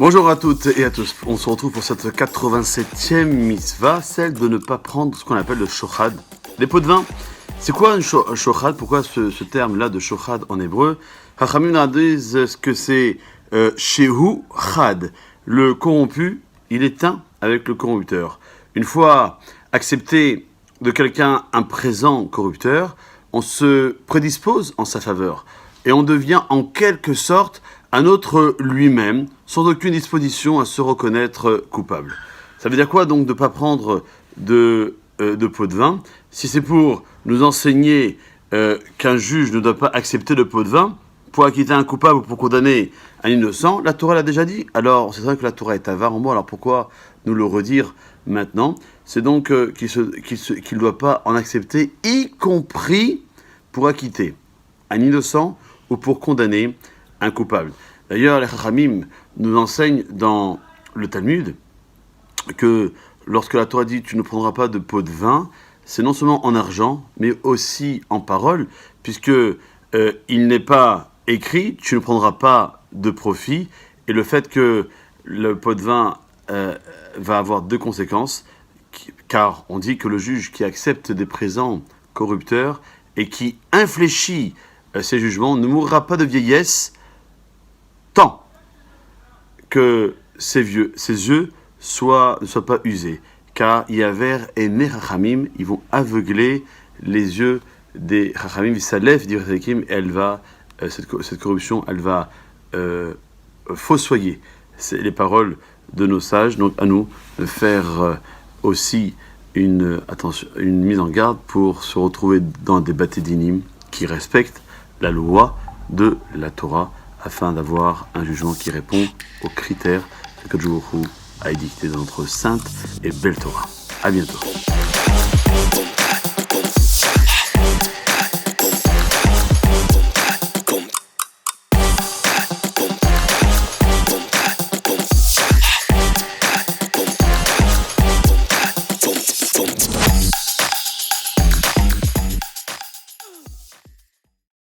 Bonjour à toutes et à tous. On se retrouve pour cette 87e mitzvah, celle de ne pas prendre ce qu'on appelle le shochad, les pots de vin. C'est quoi un shochad? Pourquoi ce terme-là de shochad en hébreu? Chachamim disent ce que c'est shehu chad. Le corrompu, il est un avec le corrupteur. Une fois accepté de quelqu'un un présent corrupteur, on se prédispose en sa faveur et on devient en quelque sorte un autre lui-même, sans aucune disposition à se reconnaître coupable. Ça veut dire quoi donc de ne pas prendre de pot de vin? Si c'est pour nous enseigner qu'un juge ne doit pas accepter le pot de vin pour acquitter un coupable ou pour condamner un innocent, la Torah l'a déjà dit. Alors, c'est vrai que la Torah est avare en moi, alors pourquoi nous le redire maintenant? C'est donc qu'il ne doit pas en accepter, y compris pour acquitter un innocent ou pour condamner un coupable. D'ailleurs, les Chachamim nous enseignent dans le Talmud que lorsque la Torah dit « tu ne prendras pas de pot de vin », c'est non seulement en argent, mais aussi en parole, puisque il n'est pas écrit « tu ne prendras pas de profit », et le fait que le pot de vin va avoir deux conséquences, car on dit que le juge qui accepte des présents corrupteurs et qui infléchit ses jugements ne mourra pas de vieillesse tant que ses yeux ne soient pas usés. Car Yaver et Nerachamim, ils vont aveugler les yeux des Chachamim, ça lève d'Irakim, et cette corruption, elle va fossoyer. C'est les paroles de nos sages, donc à nous de faire aussi une mise en garde pour se retrouver dans des batédinim qui respectent la loi de la Torah, afin d'avoir un jugement qui répond aux critères que Kadosh Baruch Hu a édictés dans notre sainte et belle Torah. À bientôt.